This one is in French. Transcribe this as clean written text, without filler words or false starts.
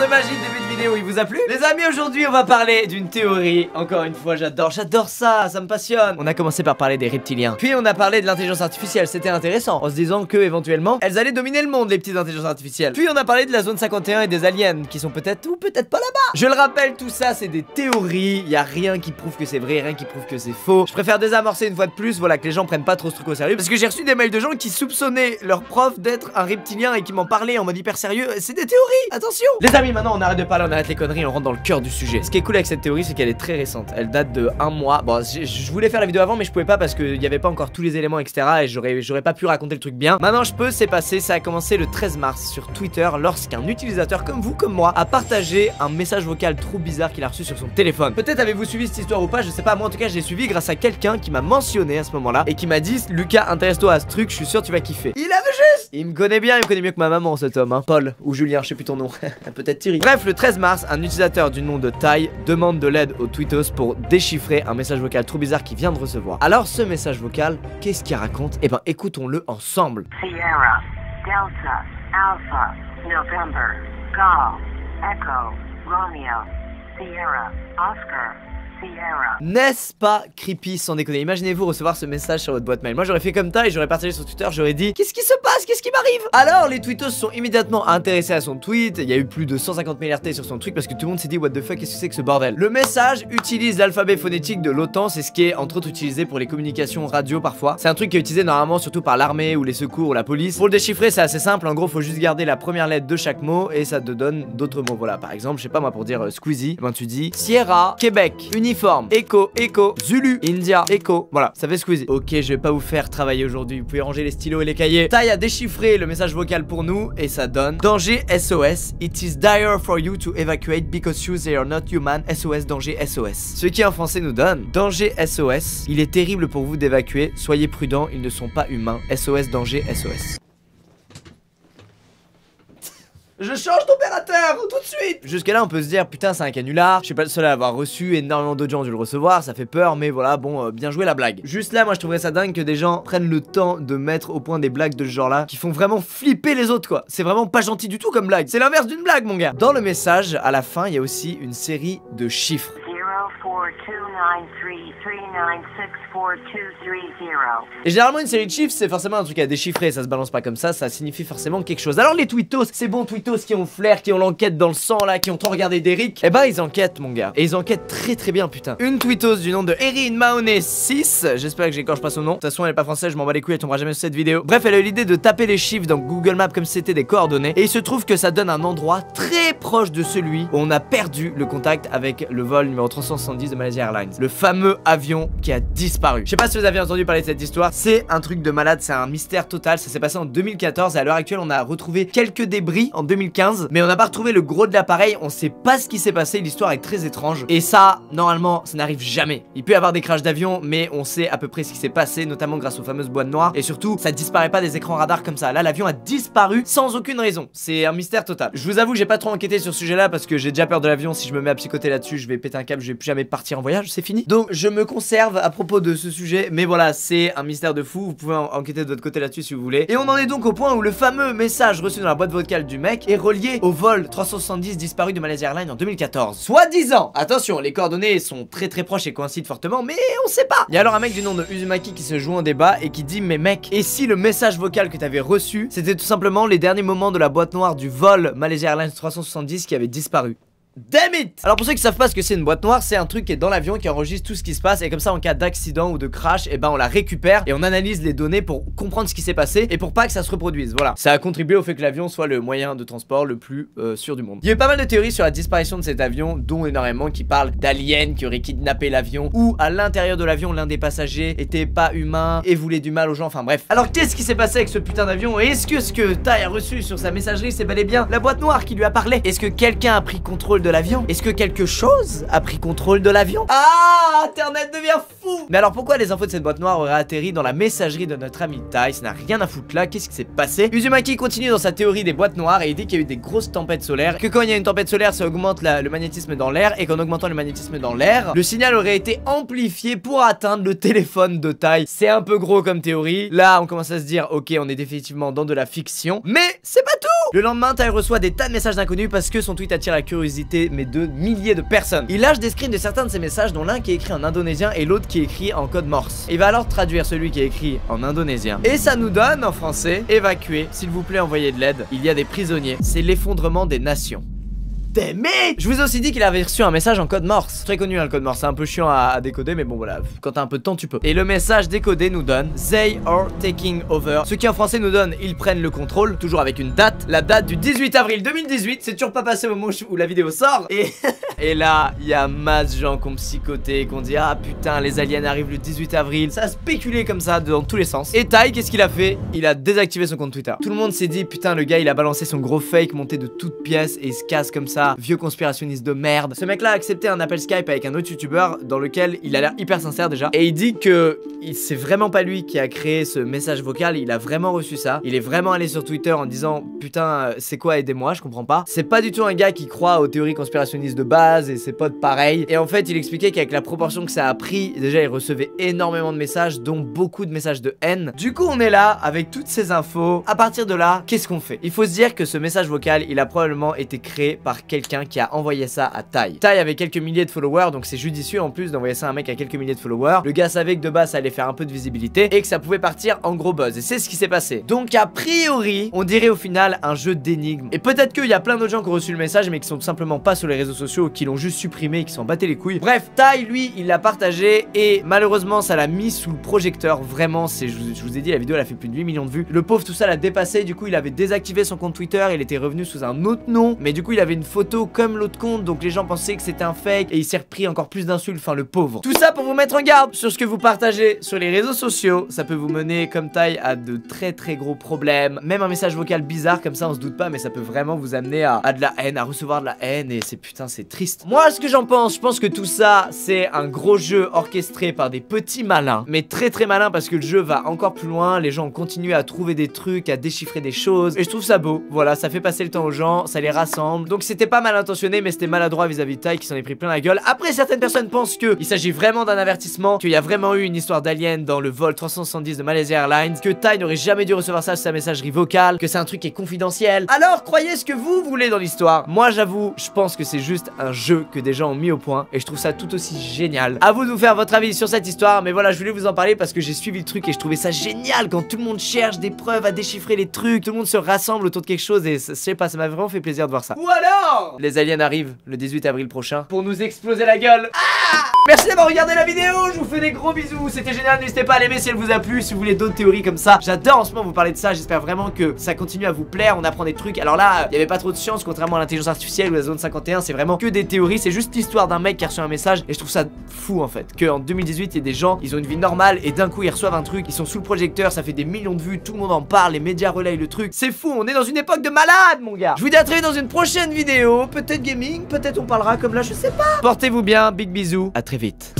de magie de début de vidéo, il vous a plu? Les amis, aujourd'hui on va parler d'une théorie. Encore une fois, j'adore ça, ça me passionne. On a commencé par parler des reptiliens, puis on a parlé de l'intelligence artificielle, c'était intéressant, en se disant que éventuellement elles allaient dominer le monde, les petites intelligences artificielles. Puis on a parlé de la zone 51 et des aliens, qui sont peut-être ou peut-être pas là-bas. Je le rappelle, tout ça c'est des théories, y a rien qui prouve que c'est vrai, rien qui prouve que c'est faux. Je préfère désamorcer une fois de plus, voilà, que les gens prennent pas trop ce truc au sérieux, parce que j'ai reçu des mails de gens qui soupçonnaient leur prof d'être un reptilien et qui m'en parlaient en mode hyper sérieux. C'est des théories, attention. Les amis, maintenant on arrête de parler, on arrête les conneries, on rentre dans le cœur du sujet. Ce qui est cool avec cette théorie, c'est qu'elle est très récente. Elle date de 1 mois. Bon, je voulais faire la vidéo avant, mais je pouvais pas parce qu'il n'y avait pas encore tous les éléments, etc. Et j'aurais pas pu raconter le truc bien. Maintenant, je peux, c'est passé. Ça a commencé le 13 mars sur Twitter, lorsqu'un utilisateur comme vous, comme moi, a partagé un message vocal trop bizarre qu'il a reçu sur son téléphone. Peut-être avez-vous suivi cette histoire ou pas, je sais pas. Moi, en tout cas, j'ai suivi grâce à quelqu'un qui m'a mentionné à ce moment-là et qui m'a dit: Lucas, intéresse-toi à ce truc, je suis sûr tu vas kiffer. Il avait juste. Il me connaît bien, il me connaît mieux que ma maman, cet homme, hein. Paul ou Julien, je sais plus ton nom. Peut-être Thierry. Bref, le 13 mars, un utilisateur du nom de Tai demande de l'aide au Twittos pour déchiffrer un message vocal trop bizarre qu'il vient de recevoir. Alors, ce message vocal, qu'est-ce qu'il raconte? Eh ben, écoutons-le ensemble. Sierra, Delta, Alpha, November, Golf, Echo, Romeo, Sierra, Oscar, Sierra. N'est-ce pas creepy sans déconner? Imaginez-vous recevoir ce message sur votre boîte mail. Moi j'aurais fait comme ça et j'aurais partagé sur Twitter, j'aurais dit: qu'est-ce qui se passe? Qu'est-ce qui m'arrive? Alors les tweetos sont immédiatement intéressés à son tweet. Il y a eu plus de 150 000 RT sur son tweet parce que tout le monde s'est dit: what the fuck, qu'est-ce que c'est que ce bordel? Le message utilise l'alphabet phonétique de l'OTAN, c'est ce qui est entre autres utilisé pour les communications radio parfois. C'est un truc qui est utilisé normalement surtout par l'armée ou les secours ou la police. Pour le déchiffrer, c'est assez simple, en gros faut juste garder la première lettre de chaque mot et ça te donne d'autres mots. Voilà, par exemple, je sais pas moi, pour dire Squeezie, ben tu dis Sierra, Québec, uniforme, Echo, Echo, Zulu, India, Echo. Voilà, ça fait Squeezie. Ok, je vais pas vous faire travailler aujourd'hui, vous pouvez ranger les stylos et les cahiers. Tai a déchiffré le message vocal pour nous et ça donne: danger SOS, it is dire for you to evacuate because you they are not human. SOS, danger SOS. Ce qui en français nous donne: danger SOS, il est terrible pour vous d'évacuer, soyez prudents, ils ne sont pas humains. SOS, danger SOS. Je change d'opérateur tout de suite. Jusque là on peut se dire: putain c'est un canular, je suis pas le seul à avoir reçu, énormément d'autres gens ont dû le recevoir, ça fait peur, mais voilà, bon, bien joué la blague. Juste là moi je trouverais ça dingue que des gens prennent le temps de mettre au point des blagues de ce genre là qui font vraiment flipper les autres quoi. C'est vraiment pas gentil du tout comme blague, c'est l'inverse d'une blague mon gars. Dans le message, à la fin il y a aussi une série de chiffres. 0429339642330. Et généralement une série de chiffres c'est forcément un truc à déchiffrer, ça se balance pas comme ça signifie forcément quelque chose. Alors les tweetos, ces bons tweetos qui ont flair, qui ont l'enquête dans le sang là, qui ont trop regardé d'Eric, eh ben ils enquêtent mon gars. Et ils enquêtent très bien putain. Une tweetos du nom de Erin Mahoney 6, j'espère que j'écorche pas son nom. De toute façon elle est pas française, je m'en bats les couilles, elle tombera jamais sur cette vidéo. Bref, elle a eu l'idée de taper les chiffres dans Google Maps comme si c'était des coordonnées. Et il se trouve que ça donne un endroit très proche de celui où on a perdu le contact avec le vol numéro 370 de Malaysia Airlines. Le fameux avion qui a disparu. Je sais pas si vous avez entendu parler de cette histoire, c'est un truc de malade, c'est un mystère total. Ça s'est passé en 2014 et à l'heure actuelle on a retrouvé quelques débris en 2015, mais on n'a pas retrouvé le gros de l'appareil, on sait pas ce qui s'est passé, l'histoire est très étrange. Et ça, normalement, ça n'arrive jamais. Il peut y avoir des crashs d'avion, mais on sait à peu près ce qui s'est passé, notamment grâce aux fameuses boîtes noires. Et surtout, ça disparaît pas des écrans radars comme ça. Là, l'avion a disparu sans aucune raison. C'est un mystère total. Je vous avoue, j'ai pas trop enquêté sur ce sujet-là parce que j'ai déjà peur de l'avion. Si je me mets à psychoter là-dessus, je vais péter un câble, je vais plus jamais partir en voyage, c'est fini. Donc, je me conserve à propos de ce sujet, mais voilà, c'est un mystère de fou. Vous pouvez enquêter de votre côté là-dessus si vous voulez. Et on en est donc au point où le fameux message reçu dans la boîte vocale du mec est relié au vol 370 disparu de Malaysia Airlines en 2014. Soi-disant. Attention, les coordonnées sont très proches et coïncident fortement, mais on sait pas. Il y a alors un mec du nom de Uzumaki qui se joue en débat et qui dit: mais mec, et si le message vocal que t'avais reçu, c'était tout simplement les derniers moments de la boîte noire du vol Malaysia Airlines 370 qui avait disparu? Damn it! Alors pour ceux qui savent pas ce que c'est une boîte noire, c'est un truc qui est dans l'avion qui enregistre tout ce qui se passe et comme ça en cas d'accident ou de crash, et ben on la récupère et on analyse les données pour comprendre ce qui s'est passé et pour pas que ça se reproduise. Voilà, ça a contribué au fait que l'avion soit le moyen de transport le plus sûr du monde. Il y a eu pas mal de théories sur la disparition de cet avion, dont énormément qui parlent d'aliens qui auraient kidnappé l'avion ou à l'intérieur de l'avion l'un des passagers était pas humain et voulait du mal aux gens, enfin bref. Alors qu'est-ce qui s'est passé avec ce putain d'avion? Et est-ce que ce que Tai a reçu sur sa messagerie c'est bel et bien la boîte noire qui lui a parlé? Est-ce que quelqu'un a pris contrôle de l'avion? Est-ce que quelque chose a pris contrôle de l'avion? Ah, Internet devient fou! Mais alors pourquoi les infos de cette boîte noire auraient atterri dans la messagerie de notre ami Tai? Ça n'a rien à foutre là, qu'est-ce qui s'est passé? Uzumaki continue dans sa théorie des boîtes noires et il dit qu'il y a eu des grosses tempêtes solaires, que quand il y a une tempête solaire ça augmente le magnétisme dans l'air et qu'en augmentant le magnétisme dans l'air, le signal aurait été amplifié pour atteindre le téléphone de Tai. C'est un peu gros comme théorie, là on commence à se dire ok on est définitivement dans de la fiction, mais c'est pas tout! Le lendemain, Ty reçoit des tas de messages d'inconnus parce que son tweet attire la curiosité mais de milliers de personnes. Il lâche des screens de certains de ses messages, dont l'un qui est écrit en indonésien et l'autre qui est écrit en code morse. Il va alors traduire celui qui est écrit en indonésien et ça nous donne en français: évacuez, s'il vous plaît, envoyez de l'aide, il y a des prisonniers, c'est l'effondrement des nations. Mais je vous ai aussi dit qu'il avait reçu un message en code morse. Très connu, hein, le code morse, c'est un peu chiant à décoder, mais bon voilà, quand t'as un peu de temps tu peux. Et le message décodé nous donne They are taking over, ce qui en français nous donne ils prennent le contrôle, toujours avec une date, la date du 18 avril 2018. C'est toujours pas passé au moment où la vidéo sort. Et là, il y a masse gens qui ont psychoté, qui ont dit ah putain, les aliens arrivent le 18 avril. Ça a spéculé comme ça dans tous les sens. Et Ty, qu'est-ce qu'il a fait? Il a désactivé son compte Twitter. Tout le monde s'est dit putain, le gars il a balancé son gros fake monté de toutes pièces et il se casse comme ça. Vieux conspirationniste de merde. Ce mec là a accepté un appel Skype avec un autre youtubeur dans lequel il a l'air hyper sincère déjà. Et il dit que c'est vraiment pas lui qui a créé ce message vocal. Il a vraiment reçu ça. Il est vraiment allé sur Twitter en disant putain c'est quoi, aidez-moi, je comprends pas. C'est pas du tout un gars qui croit aux théories conspirationnistes de base et ses potes pareil. Et en fait il expliquait qu'avec la proportion que ça a pris, déjà il recevait énormément de messages, dont beaucoup de messages de haine. Du coup on est là avec toutes ces infos. À partir de là, qu'est-ce qu'on fait? Il faut se dire que ce message vocal il a probablement été créé par quelqu'un qui a envoyé ça à Ty. Ty avait quelques milliers de followers, donc c'est judicieux en plus d'envoyer ça à un mec à quelques milliers de followers. Le gars savait que de base ça allait faire un peu de visibilité et que ça pouvait partir en gros buzz, et c'est ce qui s'est passé. Donc a priori on dirait au final un jeu d'énigmes. Et peut-être qu'il y a plein d'autres gens qui ont reçu le message mais qui sont tout simplement pas sur les réseaux sociaux, qui l'ont juste supprimé et qui s'en battaient les couilles. Bref, Ty lui il l'a partagé et malheureusement ça l'a mis sous le projecteur. Vraiment, c'est, je vous ai dit, la vidéo elle a fait plus de 8 millions de vues. Le pauvre, tout ça l'a dépassé. Du coup il avait désactivé son compte Twitter, il était revenu sous un autre nom, mais du coup il avait une photo comme l'autre compte, donc les gens pensaient que c'était un fake et il s'est repris encore plus d'insultes, enfin le pauvre. Tout ça pour vous mettre en garde sur ce que vous partagez sur les réseaux sociaux. Ça peut vous mener comme Ty à de très gros problèmes. Même un message vocal bizarre comme ça on se doute pas, mais ça peut vraiment vous amener à de la haine, à recevoir de la haine, et c'est putain c'est triste. Moi ce que j'en pense, je pense que tout ça c'est un gros jeu orchestré par des petits malins, mais très malins, parce que le jeu va encore plus loin. Les gens continuent à trouver des trucs, à déchiffrer des choses, et je trouve ça beau. Voilà, ça fait passer le temps aux gens, ça les rassemble. Donc c'était pas mal intentionné, mais c'était maladroit vis-à-vis de Ty qui s'en est pris plein la gueule. Après certaines personnes pensent qu'il s'agit vraiment d'un avertissement, qu'il y a vraiment eu une histoire d'alien dans le vol 370 de Malaysia Airlines, que Ty n'aurait jamais dû recevoir ça sur sa messagerie vocale, que c'est un truc qui est confidentiel. Alors croyez ce que vous voulez dans l'histoire. Moi j'avoue, je pense que c'est juste un jeu que des gens ont mis au point, et je trouve ça tout aussi génial. À vous de vous faire votre avis sur cette histoire, mais voilà, je voulais vous en parler parce que j'ai suivi le truc et je trouvais ça génial quand tout le monde cherche des preuves à déchiffrer les trucs, tout le monde se rassemble autour de quelque chose, et je sais pas, ça m'a vraiment fait plaisir de voir ça. Ou alors les aliens arrivent le 18 avril prochain pour nous exploser la gueule. Merci d'avoir regardé la vidéo, je vous fais des gros bisous, c'était génial, n'hésitez pas à l'aimer si elle vous a plu, si vous voulez d'autres théories comme ça. J'adore en ce moment vous parler de ça, j'espère vraiment que ça continue à vous plaire, on apprend des trucs. Alors là, il y avait pas trop de science contrairement à l'intelligence artificielle ou la zone 51, c'est vraiment que des théories, c'est juste l'histoire d'un mec qui a reçu un message, et je trouve ça fou en fait, qu'en 2018 il y ait des gens, ils ont une vie normale et d'un coup ils reçoivent un truc, ils sont sous le projecteur, ça fait des millions de vues, tout le monde en parle, les médias relayent le truc, c'est fou, on est dans une époque de malade mon gars. Je vous dis à très vite dans une prochaine vidéo, peut-être gaming, peut-être on parlera comme là, je sais pas. Portez-vous bien, big bisous, à très vite.